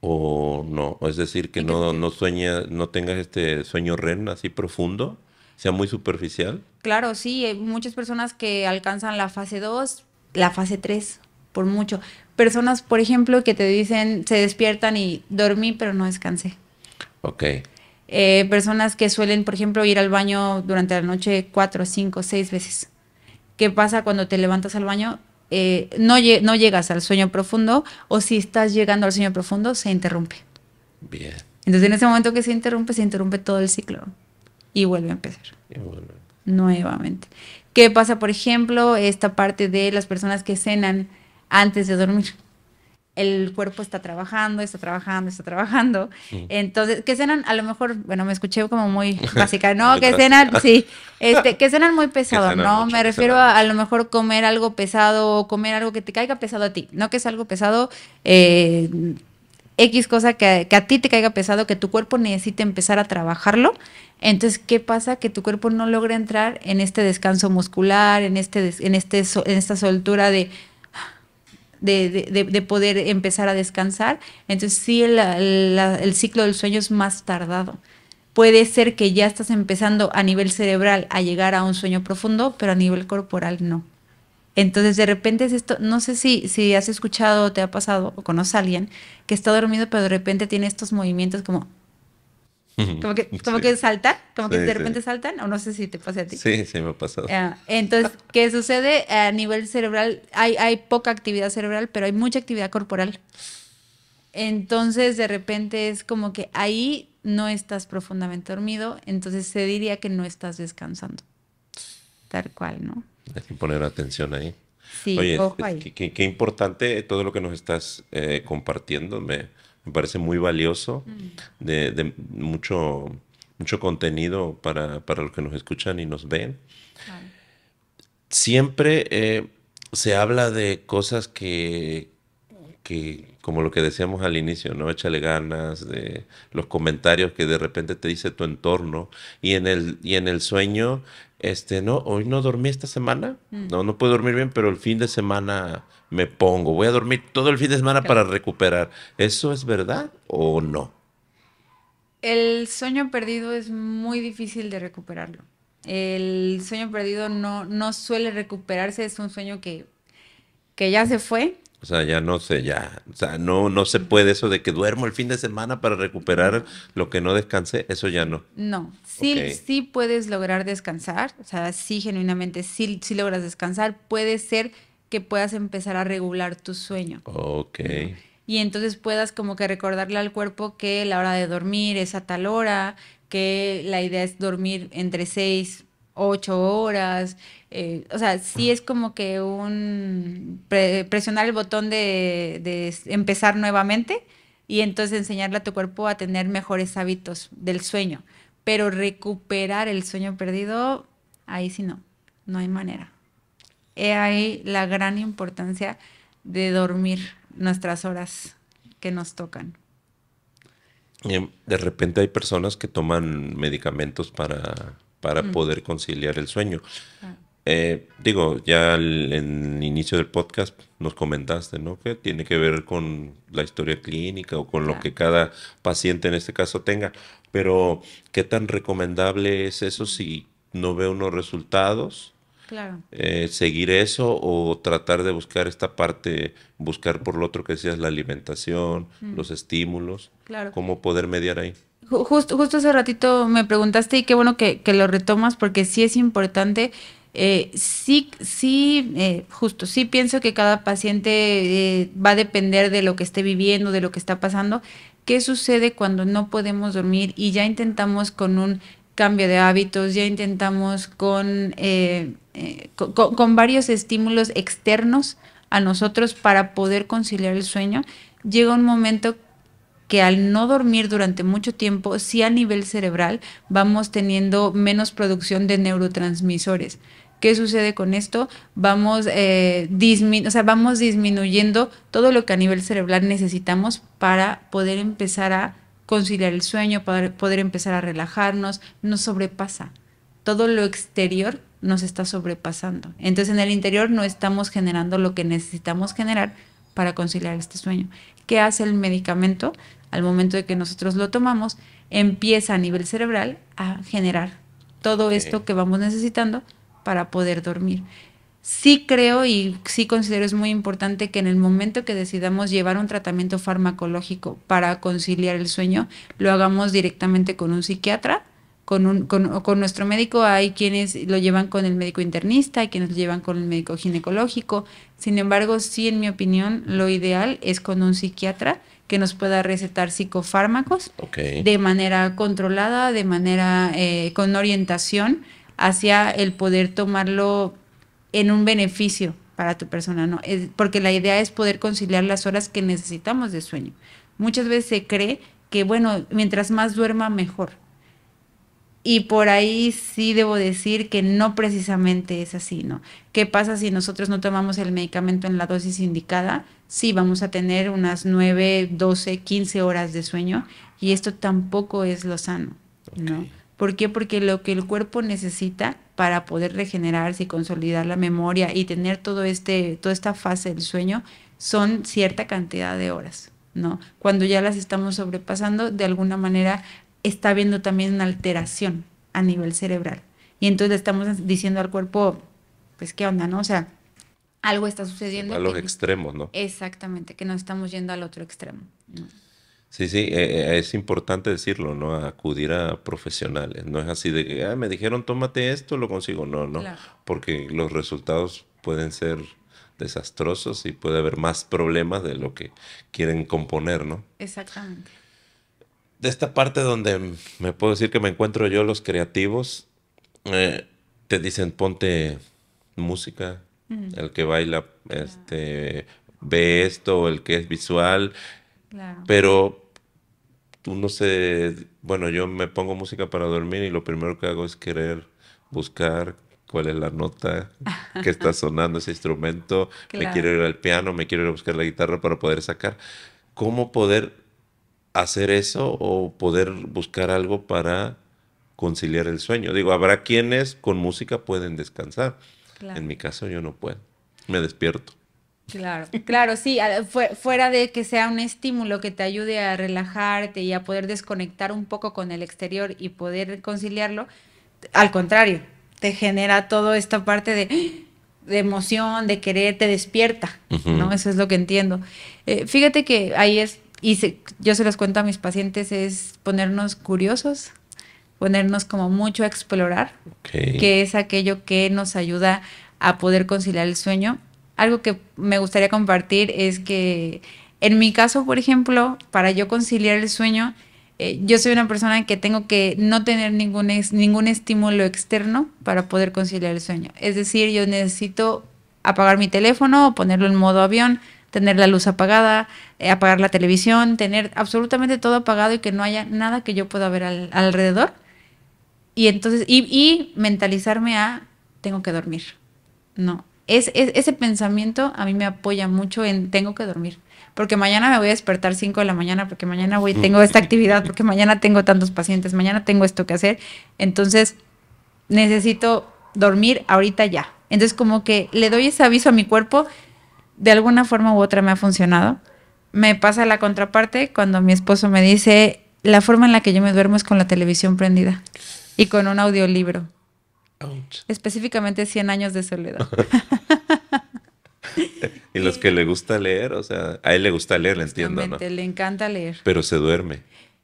o no? Es decir, que ¿En qué sentido? no tengas este sueño REM así profundo, sea muy superficial. Claro, sí, hay muchas personas que alcanzan la fase 2, la fase 3, por mucho. Personas, por ejemplo, que te dicen, se despiertan y dormí, pero no descansé. Ok, Personas que suelen, por ejemplo, ir al baño durante la noche 4, 5, 6 veces. ¿Qué pasa cuando te levantas al baño? No llegas al sueño profundo, o si estás llegando al sueño profundo, se interrumpe. bien. Entonces, en ese momento que se interrumpe todo el ciclo y vuelve a empezar Y bueno, nuevamente. ¿Qué pasa, por ejemplo, esta parte de las personas que cenan antes de dormir? el cuerpo está trabajando, está trabajando, está trabajando. Entonces, que cenan, a lo mejor, bueno, me escuché como muy básica, no, Muy que drástica. cenan, sí, que cenan muy Que pesado, cenan no, mucho, me que refiero cenan a mucho. lo mejor comer algo pesado o comer algo que te caiga pesado a ti, no que es algo pesado, X cosa que a ti te caiga pesado, que tu cuerpo necesite empezar a trabajarlo. Entonces, ¿qué pasa? Que tu cuerpo no logra entrar en este descanso muscular, en esta soltura de poder empezar a descansar. Entonces sí, el ciclo del sueño es más tardado. Puede ser que ya estás empezando a nivel cerebral a llegar a un sueño profundo, pero a nivel corporal no. Entonces de repente es esto, no sé si has escuchado o te ha pasado o conoces a alguien que está dormido, pero de repente tiene estos movimientos como Sí, que saltan, como que sí, de sí. repente saltan, o no sé si te pasa a ti. Sí, sí me ha pasado. Entonces, ¿qué sucede? A nivel cerebral hay poca actividad cerebral, pero hay mucha actividad corporal. Entonces, de repente es como que ahí no estás profundamente dormido, entonces se diría que no estás descansando, tal cual, ¿no? Hay que poner atención ahí. Sí, Oye, ojo ahí. qué importante todo lo que nos estás compartiendo. Me parece muy valioso, de mucho contenido para los que nos escuchan y nos ven. Claro. Siempre se habla de cosas como lo que decíamos al inicio, ¿no? Échale ganas, de los comentarios que de repente te dice tu entorno. Y en el sueño, no, hoy no dormí esta semana. Mm, No, no puedo dormir bien, pero el fin de semana me pongo. Voy a dormir todo el fin de semana para claro. recuperar. ¿Eso es verdad o no? El sueño perdido es muy difícil de recuperarlo. El sueño perdido no suele recuperarse, es un sueño que ya se fue. O sea, ya no sé, ya. O sea, no se puede eso de que duermo el fin de semana para recuperar No. lo que no descansé. Eso ya no. No, Ok. sí puedes lograr descansar, o sea, sí genuinamente, sí logras descansar, puede ser que puedas empezar a regular tu sueño, Ok. ¿no? Y entonces puedas como que recordarle al cuerpo que la hora de dormir es a tal hora, que la idea es dormir entre 6, 8 horas, o sea, sí es como que presionar el botón de empezar nuevamente y entonces enseñarle a tu cuerpo a tener mejores hábitos del sueño. Pero recuperar el sueño perdido, ahí sí no hay manera. He ahí la gran importancia de dormir nuestras horas que nos tocan. De repente hay personas que toman medicamentos para Mm, poder conciliar el sueño. ah, Digo, ya en el inicio del podcast nos comentaste, ¿no? Que tiene que ver con la historia clínica o con lo claro. que cada paciente en este caso tenga. Pero, ¿qué tan recomendable es eso si no ve unos resultados? Claro. Seguir eso o tratar de buscar esta parte, buscar por lo otro que decías, la alimentación, Mm, los estímulos, claro. cómo poder mediar ahí. Justo hace ratito me preguntaste y qué bueno que lo retomas porque sí es importante. Justo, sí pienso que cada paciente va a depender de lo que esté viviendo, de lo que está pasando. ¿Qué sucede cuando no podemos dormir y ya intentamos con un cambio de hábitos, ya intentamos con varios estímulos externos a nosotros para poder conciliar el sueño? Llega un momento que al no dormir durante mucho tiempo, sí a nivel cerebral vamos teniendo menos producción de neurotransmisores. ¿Qué sucede con esto? Vamos disminuyendo todo lo que a nivel cerebral necesitamos para poder empezar a conciliar el sueño, para poder empezar a relajarnos, nos sobrepasa. Todo lo exterior nos está sobrepasando. Entonces en el interior no estamos generando lo que necesitamos generar para conciliar este sueño. ¿Qué hace el medicamento? Al momento de que nosotros lo tomamos, empieza a nivel cerebral a generar todo Ok. esto que vamos necesitando para poder dormir. Sí creo y sí considero es muy importante que en el momento que decidamos llevar un tratamiento farmacológico para conciliar el sueño, lo hagamos directamente con un psiquiatra, con nuestro médico. Hay quienes lo llevan con el médico internista, hay quienes lo llevan con el médico ginecológico. Sin embargo, sí, en mi opinión, lo ideal es con un psiquiatra que nos pueda recetar psicofármacos Ok. de manera controlada, de manera con orientación hacia el poder tomarlo en un beneficio para tu persona, ¿no? Porque la idea es poder conciliar las horas que necesitamos de sueño. Muchas veces se cree que, bueno, mientras más duerma, mejor. Y por ahí sí debo decir que no precisamente es así, ¿no? ¿Qué pasa si nosotros no tomamos el medicamento en la dosis indicada? Sí, vamos a tener unas 9, 12, 15 horas de sueño y esto tampoco es lo sano, ¿no? Ok. ¿Por qué? Porque lo que el cuerpo necesita para poder regenerarse y consolidar la memoria y tener toda esta fase del sueño son cierta cantidad de horas, ¿no? Cuando ya las estamos sobrepasando, de alguna manera está habiendo también una alteración a nivel cerebral. Y entonces le estamos diciendo al cuerpo, pues, ¿qué onda, no? O sea, algo está Se va a sucediendo los que extremos, ¿no? exactamente, que nos estamos yendo al otro extremo, ¿no? Sí, sí, es importante decirlo, ¿no? Acudir a profesionales. No es así de que, me dijeron tómate esto, lo consigo. No, no, Claro, porque los resultados pueden ser desastrosos y puede haber más problemas de lo que quieren componer, ¿no? exactamente. De esta parte donde me puedo decir que me encuentro yo, los creativos, te dicen ponte música, Ujú, el que baila, claro, ve esto, el que es visual, claro. pero tú no sé, bueno, yo me pongo música para dormir y lo primero que hago es querer buscar cuál es la nota que está sonando ese instrumento, me quiero Claro. ir al piano, me quiero ir a buscar la guitarra para poder sacar. ¿Cómo poder hacer eso o poder buscar algo para conciliar el sueño? Digo, habrá quienes con música pueden descansar. En Claro. mi caso yo no puedo. Me despierto. Claro, claro, sí, fuera de que sea un estímulo que te ayude a relajarte y a poder desconectar un poco con el exterior y poder conciliarlo, al contrario, te genera toda esta parte de emoción, de querer, te despierta, ¿no? Ujú. Eso es lo que entiendo. Fíjate que ahí es, yo se los cuento a mis pacientes, es ponernos curiosos, ponernos como mucho a explorar, Ok. que es aquello que nos ayuda a poder conciliar el sueño. Algo que me gustaría compartir es que en mi caso, por ejemplo, para yo conciliar el sueño, yo soy una persona que tengo que no tener ningún estímulo externo para poder conciliar el sueño. Es decir, yo necesito apagar mi teléfono o ponerlo en modo avión, tener la luz apagada, apagar la televisión, tener absolutamente todo apagado y que no haya nada que yo pueda ver alrededor. Y entonces, y mentalizarme a, tengo que dormir. No, ese pensamiento a mí me apoya mucho en tengo que dormir, porque mañana me voy a despertar 5 de la mañana, porque mañana tengo esta actividad, porque mañana tengo tantos pacientes, mañana tengo esto que hacer, entonces necesito dormir ahorita ya. Entonces como que le doy ese aviso a mi cuerpo, de alguna forma u otra me ha funcionado. Me pasa la contraparte cuando mi esposo me dice, la forma en la que yo me duermo es con la televisión prendida y con un audiolibro, Ouch. específicamente 100 años de soledad. Y los que Y le gusta leer, o sea, a él le gusta leer, le entiendo, ¿no? justamente le encanta leer. Pero se duerme.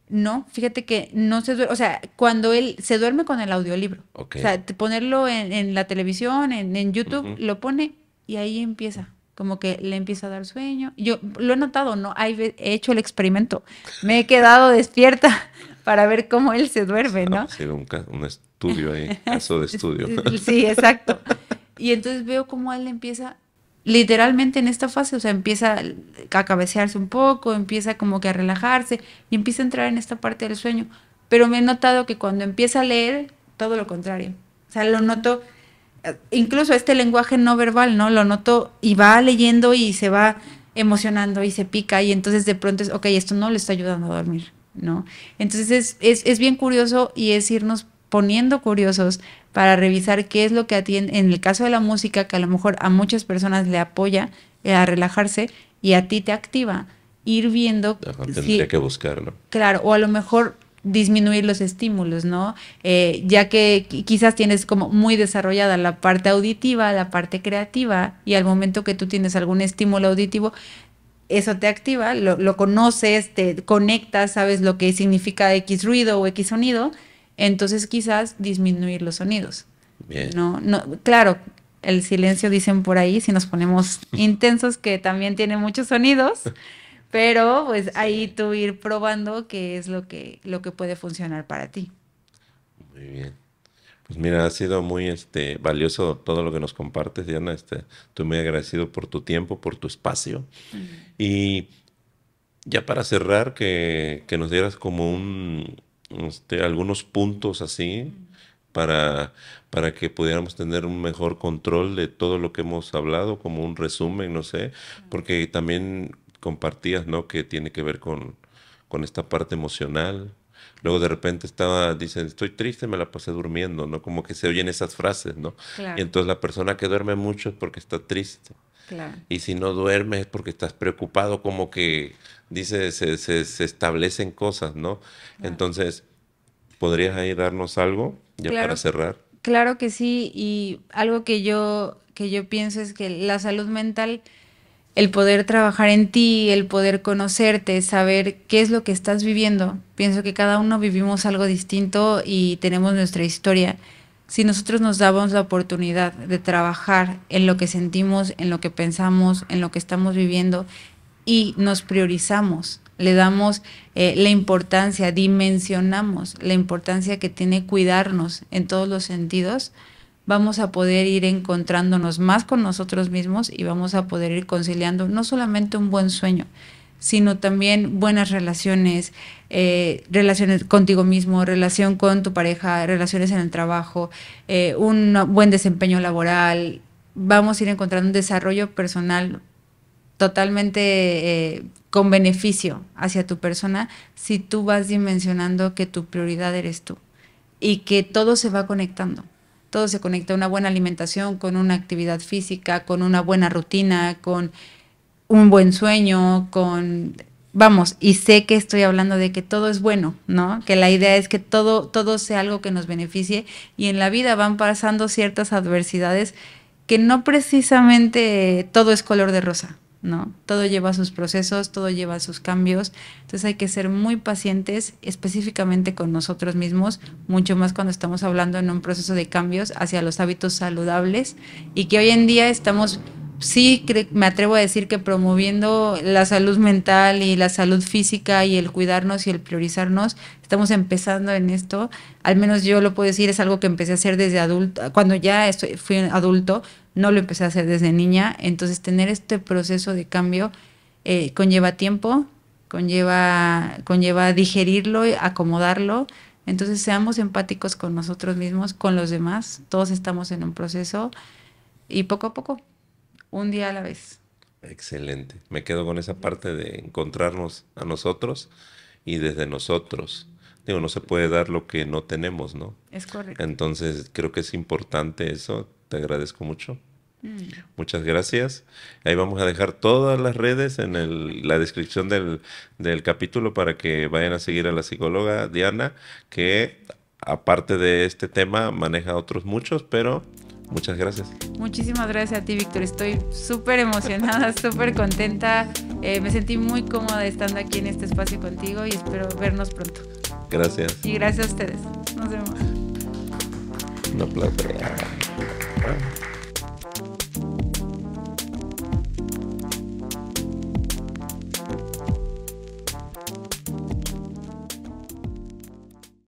No, fíjate que no se duerme, o sea, cuando él se duerme con el audiolibro, Ok. o sea, ponerlo en la televisión, en YouTube, Ujú. lo pone y ahí empieza, como que le empieza a dar sueño. Yo lo he notado, ¿no? He hecho el experimento, me he quedado despierta para ver cómo él se duerme, Ha ¿no? sido un estudio ahí, caso de estudio. Sí, exacto. Y entonces veo cómo él empieza literalmente en esta fase, o sea, empieza a cabecearse un poco, empieza como que a relajarse y empieza a entrar en esta parte del sueño. Pero me he notado que cuando empieza a leer, todo lo contrario. O sea, lo noto, incluso este lenguaje no verbal, ¿no? Lo noto y va leyendo y se va emocionando y se pica y entonces de pronto es, ok, esto no le está ayudando a dormir, ¿no? Entonces es bien curioso y es irnos poniendo curiosos para revisar qué es lo que atiende, en el caso de la música, que a lo mejor a muchas personas le apoya a relajarse y a ti te activa, ir viendo Ajá, tendría si, que buscarlo. claro, o a lo mejor disminuir los estímulos, ¿no? Ya que quizás tienes como muy desarrollada la parte auditiva, la parte creativa, y al momento que tú tienes algún estímulo auditivo, eso te activa, lo conoces, te conectas, sabes lo que significa X ruido o X sonido, entonces quizás disminuir los sonidos. Bien. No, no, claro, el silencio dicen por ahí, si nos ponemos intensos, que también tiene muchos sonidos, pero pues ahí Sí, tú ir probando qué es lo que puede funcionar para ti. muy bien. Pues mira, ha sido muy valioso todo lo que nos compartes, Diana. Estoy muy agradecido por tu tiempo, por tu espacio. Y ya para cerrar, que nos dieras como algunos puntos así para, para que pudiéramos tener un mejor control de todo lo que hemos hablado, como un resumen, no sé, porque también compartías, ¿no? Que tiene que ver con esta parte emocional. Luego de repente dicen, estoy triste, me la pasé durmiendo, ¿no? Como que se oyen esas frases, ¿no? Y Claro, entonces la persona que duerme mucho es porque está triste. claro. Y si no duermes es porque estás preocupado, como que dice, se establecen cosas, ¿no? Claro. Entonces, ¿podrías ahí darnos algo ya para Claro, cerrar? claro que sí, y algo que yo pienso es que la salud mental, el poder trabajar en ti, el poder conocerte, saber qué es lo que estás viviendo. Pienso que cada uno vivimos algo distinto y tenemos nuestra historia. Si nosotros nos damos la oportunidad de trabajar en lo que sentimos, en lo que pensamos, en lo que estamos viviendo y nos priorizamos, le damos la importancia, dimensionamos la importancia que tiene cuidarnos en todos los sentidos, vamos a poder ir encontrándonos más con nosotros mismos y vamos a poder ir conciliando no solamente un buen sueño, sino también buenas relaciones, relaciones contigo mismo, relación con tu pareja, relaciones en el trabajo, un buen desempeño laboral. Vamos a ir encontrando un desarrollo personal totalmente con beneficio hacia tu persona si tú vas dimensionando que tu prioridad eres tú y que todo se va conectando. Todo se conecta, una buena alimentación, con una actividad física, con una buena rutina, con un buen sueño, con... Vamos, y sé que estoy hablando de que todo es bueno, ¿no? Que la idea es que todo sea algo que nos beneficie y en la vida van pasando ciertas adversidades que no precisamente todo es color de rosa, ¿no? Todo lleva sus procesos, todo lleva sus cambios, entonces hay que ser muy pacientes específicamente con nosotros mismos, mucho más cuando estamos hablando en un proceso de cambios hacia los hábitos saludables y que hoy en día estamos, sí, me atrevo a decir que promoviendo la salud mental y la salud física y el cuidarnos y el priorizarnos, estamos empezando en esto, al menos yo lo puedo decir, es algo que empecé a hacer desde adulto, cuando ya fui adulto, no lo empecé a hacer desde niña, entonces tener este proceso de cambio conlleva tiempo, conlleva digerirlo, acomodarlo, entonces seamos empáticos con nosotros mismos, con los demás, todos estamos en un proceso y poco a poco, un día a la vez. Excelente. Me quedo con esa parte de encontrarnos a nosotros y desde nosotros. Digo, no se puede dar lo que no tenemos, ¿no? Es correcto. Entonces, creo que es importante eso. Te agradezco mucho. Muchas gracias. Ahí vamos a dejar todas las redes en la descripción del capítulo para que vayan a seguir a la psicóloga Diana, que aparte de este tema maneja otros muchos, pero muchas gracias. Muchísimas gracias a ti, Víctor. Estoy súper emocionada, súper contenta. Me sentí muy cómoda estando aquí en este espacio contigo y espero vernos pronto. Gracias. Y gracias a ustedes. Nos vemos. Un aplauso.